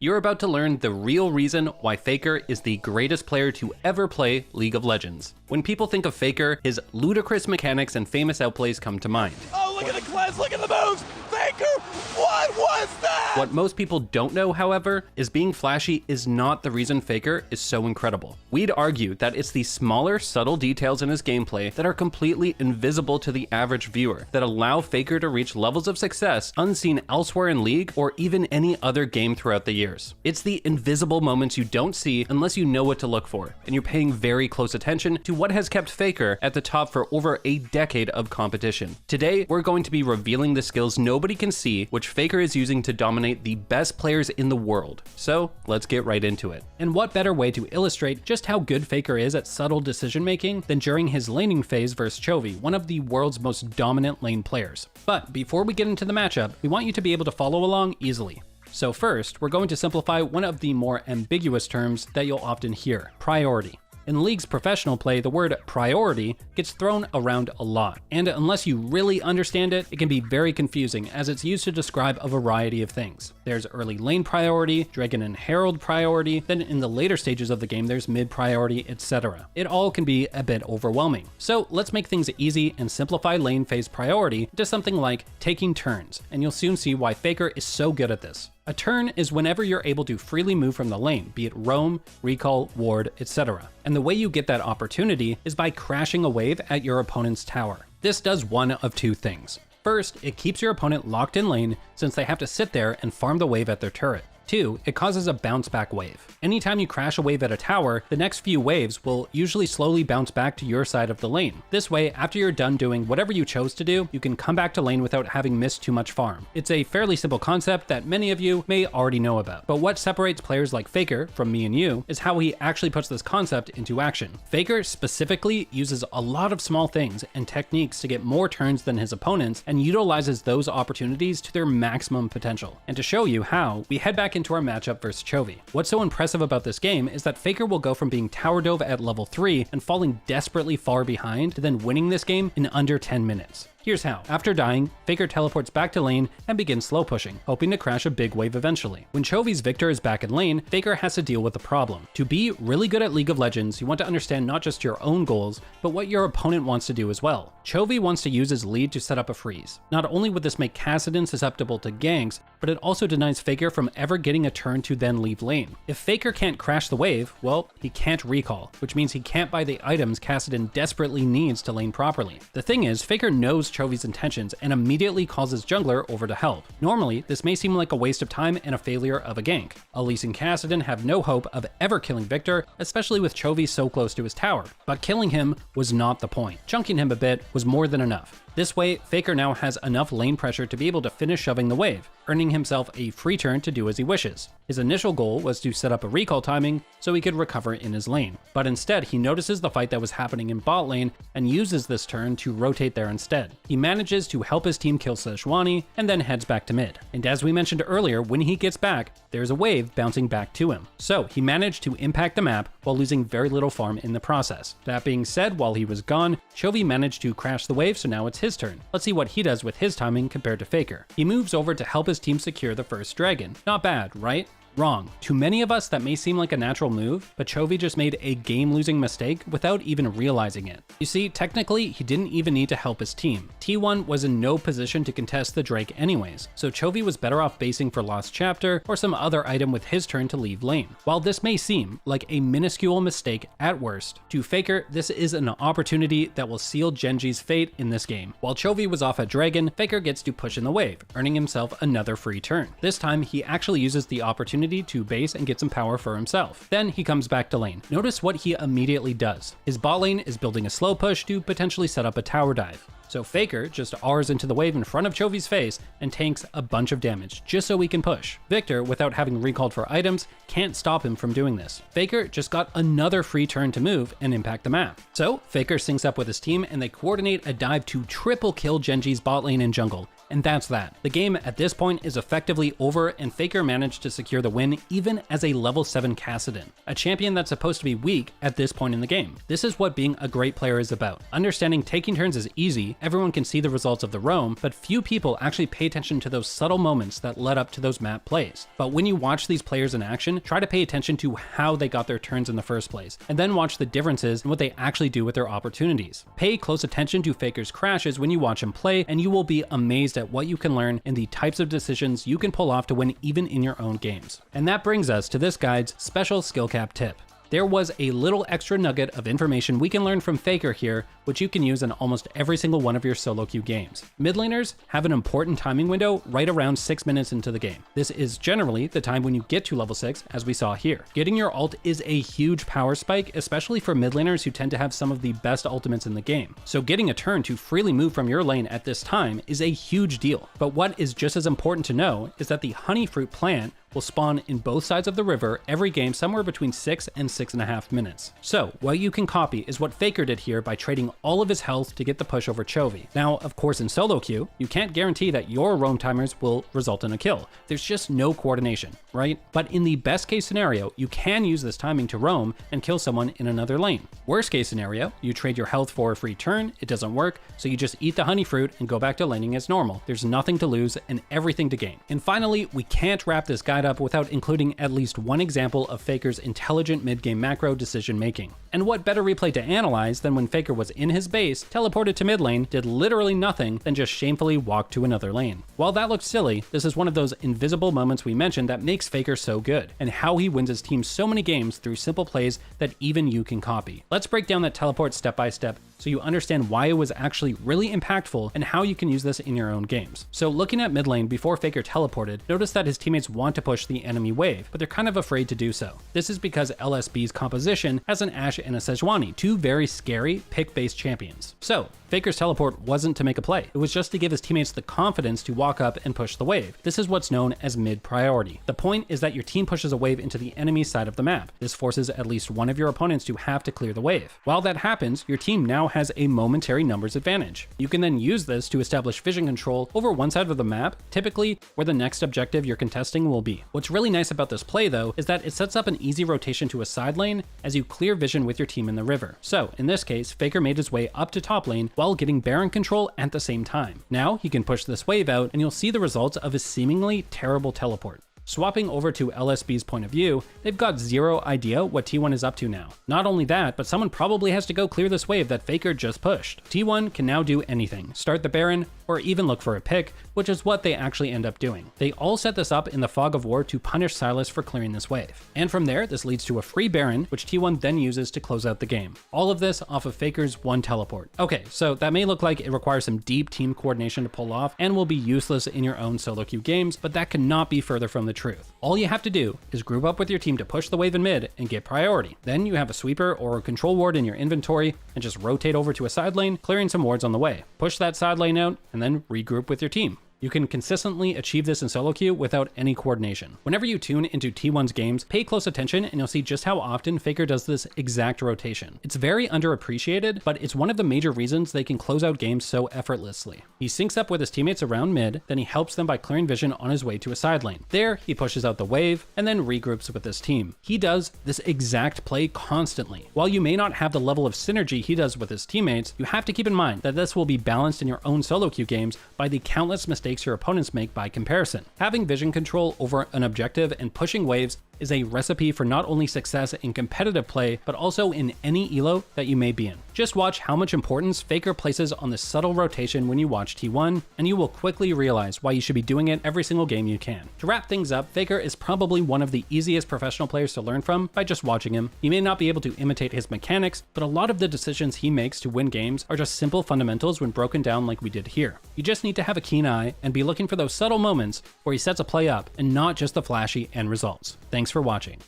You're about to learn the real reason why Faker is the greatest player to ever play League of Legends. When people think of Faker, his ludicrous mechanics and famous outplays come to mind. Oh, look at the cleanse, look at the moves! Faker, what was that? What most people don't know, however, is being flashy is not the reason Faker is so incredible. We'd argue that it's the smaller, subtle details in his gameplay that are completely invisible to the average viewer that allow Faker to reach levels of success unseen elsewhere in League or even any other game throughout the years. It's the invisible moments you don't see unless you know what to look for, and you're paying very close attention to what has kept Faker at the top for over a decade of competition. Today, we're going to be revealing the skills nobody can see, which Faker is using to dominate the best players in the world. So let's get right into it. And what better way to illustrate just how good Faker is at subtle decision making than during his laning phase versus Chovy, one of the world's most dominant lane players. But before we get into the matchup, we want you to be able to follow along easily. So first, we're going to simplify one of the more ambiguous terms that you'll often hear: priority. In League's professional play, the word priority gets thrown around a lot, and unless you really understand it, it can be very confusing as it's used to describe a variety of things. There's early lane priority, Dragon and Herald priority, then in the later stages of the game there's mid priority, etc. It all can be a bit overwhelming. So let's make things easy and simplify lane phase priority to something like taking turns, and you'll soon see why Faker is so good at this. A turn is whenever you're able to freely move from the lane, be it roam, recall, ward, etc. And the way you get that opportunity is by crashing a wave at your opponent's tower. This does one of two things. First, it keeps your opponent locked in lane since they have to sit there and farm the wave at their turret. 2, it causes a bounce back wave. Anytime you crash a wave at a tower, the next few waves will usually slowly bounce back to your side of the lane. This way, after you're done doing whatever you chose to do, you can come back to lane without having missed too much farm. It's a fairly simple concept that many of you may already know about. But what separates players like Faker from me and you is how he actually puts this concept into action. Faker specifically uses a lot of small things and techniques to get more turns than his opponents and utilizes those opportunities to their maximum potential. And to show you how, we head back into our matchup versus Chovy. What's so impressive about this game is that Faker will go from being tower dove at level 3 and falling desperately far behind to then winning this game in under 10 minutes. Here's how. After dying, Faker teleports back to lane and begins slow pushing, hoping to crash a big wave eventually. When Chovy's Victor is back in lane, Faker has to deal with the problem. To be really good at League of Legends, you want to understand not just your own goals, but what your opponent wants to do as well. Chovy wants to use his lead to set up a freeze. Not only would this make Kassadin susceptible to ganks, but it also denies Faker from ever getting a turn to then leave lane. If Faker can't crash the wave, well, he can't recall, which means he can't buy the items Kassadin desperately needs to lane properly. The thing is, Faker knows Chovy's intentions and immediately calls his jungler over to help. Normally, this may seem like a waste of time and a failure of a gank. Elise and Kassadin have no hope of ever killing Victor, especially with Chovy so close to his tower. But killing him was not the point. Chunking him a bit was more than enough. This way, Faker now has enough lane pressure to be able to finish shoving the wave, earning himself a free turn to do as he wishes. His initial goal was to set up a recall timing so he could recover in his lane, but instead he notices the fight that was happening in bot lane and uses this turn to rotate there instead. He manages to help his team kill Sejuani and then heads back to mid. And as we mentioned earlier, when he gets back, there's a wave bouncing back to him. So he managed to impact the map while losing very little farm in the process. That being said, while he was gone, Chovy managed to crash the wave, so now it's his turn. Let's see what he does with his timing compared to Faker. He moves over to help his team secure the first dragon. Not bad, right? Wrong. To many of us, that may seem like a natural move, but Chovy just made a game-losing mistake without even realizing it. You see, technically, he didn't even need to help his team. T1 was in no position to contest the Drake anyways, so Chovy was better off basing for Lost Chapter or some other item with his turn to leave lane. While this may seem like a minuscule mistake at worst, to Faker, this is an opportunity that will seal Genji's fate in this game. While Chovy was off at Dragon, Faker gets to push in the wave, earning himself another free turn. This time, he actually uses the opportunity to base and get some power for himself. Then he comes back to lane. Notice what he immediately does. His bot lane is building a slow push to potentially set up a tower dive. So Faker just R's into the wave in front of Chovy's face and tanks a bunch of damage just so he can push. Victor, without having recalled for items, can't stop him from doing this. Faker just got another free turn to move and impact the map. So Faker syncs up with his team and they coordinate a dive to triple kill Genji's bot lane and jungle, And that's that. The game at this point is effectively over, and Faker managed to secure the win even as a level 7 Kassadin, a champion that's supposed to be weak at this point in the game. This is what being a great player is about. Understanding taking turns is easy, everyone can see the results of the roam, but few people actually pay attention to those subtle moments that led up to those map plays. But when you watch these players in action, try to pay attention to how they got their turns in the first place, and then watch the differences in what they actually do with their opportunities. Pay close attention to Faker's crashes when you watch him play, and you will be amazed at what you can learn and the types of decisions you can pull off to win even in your own games. And that brings us to this guide's special skill cap tip. There was a little extra nugget of information we can learn from Faker here, which you can use in almost every single one of your solo queue games. Mid laners have an important timing window right around 6 minutes into the game. This is generally the time when you get to level 6, as we saw here. Getting your ult is a huge power spike, especially for mid laners who tend to have some of the best ultimates in the game. So getting a turn to freely move from your lane at this time is a huge deal. But what is just as important to know is that the honey fruit plant will spawn in both sides of the river every game somewhere between 6 and 6.5 minutes. So what you can copy is what Faker did here by trading all of his health to get the push over Chovy. Now, of course, in solo queue, you can't guarantee that your roam timers will result in a kill. There's just no coordination, right? But in the best case scenario, you can use this timing to roam and kill someone in another lane. Worst case scenario, you trade your health for a free turn, it doesn't work, so you just eat the honey fruit and go back to laning as normal. There's nothing to lose and everything to gain. And finally, we can't wrap this guide up without including at least one example of Faker's intelligent mid-game macro decision making. And what better replay to analyze than when Faker was in his base, teleported to mid lane, did literally nothing, then just shamefully walked to another lane. While that looks silly, this is one of those invisible moments we mentioned that makes Faker so good, and how he wins his team so many games through simple plays that even you can copy. Let's break down that teleport step by step so you understand why it was actually really impactful and how you can use this in your own games. So looking at mid lane before Faker teleported, notice that his teammates want to push the enemy wave, but they're kind of afraid to do so. This is because LSB's composition has an Ashe and a Sejuani, two very scary pick-based champions. So Faker's teleport wasn't to make a play, it was just to give his teammates the confidence to walk up and push the wave. This is what's known as mid priority. The point is that your team pushes a wave into the enemy side of the map. This forces at least one of your opponents to have to clear the wave. While that happens, your team now has a momentary numbers advantage. You can then use this to establish vision control over one side of the map, typically where the next objective you're contesting will be. What's really nice about this play though is that it sets up an easy rotation to a side lane as you clear vision with your team in the river. So in this case, Faker made his way up to top lane while getting Baron control at the same time. Now he can push this wave out and you'll see the results of his seemingly terrible teleport. Swapping over to LSB's point of view, they've got zero idea what T1 is up to now. Not only that, but someone probably has to go clear this wave that Faker just pushed. T1 can now do anything, start the Baron, or even look for a pick, which is what they actually end up doing. They all set this up in the Fog of War to punish Sylas for clearing this wave. And from there, this leads to a free Baron, which T1 then uses to close out the game. All of this off of Faker's one teleport. Okay, so that may look like it requires some deep team coordination to pull off and will be useless in your own solo queue games, but that cannot be further from the truth. All you have to do is group up with your team to push the wave in mid and get priority. Then you have a sweeper or a control ward in your inventory and just rotate over to a side lane, clearing some wards on the way. Push that side lane out and then regroup with your team. You can consistently achieve this in solo queue without any coordination. Whenever you tune into T1's games, pay close attention and you'll see just how often Faker does this exact rotation. It's very underappreciated, but it's one of the major reasons they can close out games so effortlessly. He syncs up with his teammates around mid, then he helps them by clearing vision on his way to a side lane. There, he pushes out the wave and then regroups with his team. He does this exact play constantly. While you may not have the level of synergy he does with his teammates, you have to keep in mind that this will be balanced in your own solo queue games by the countless mistakes your opponents make by comparison. Having vision control over an objective and pushing waves is a recipe for not only success in competitive play, but also in any elo that you may be in. Just watch how much importance Faker places on this subtle rotation when you watch T1, and you will quickly realize why you should be doing it every single game you can. To wrap things up, Faker is probably one of the easiest professional players to learn from by just watching him. You may not be able to imitate his mechanics, but a lot of the decisions he makes to win games are just simple fundamentals when broken down like we did here. You just need to have a keen eye and be looking for those subtle moments where he sets a play up and not just the flashy end results. Thanks for watching.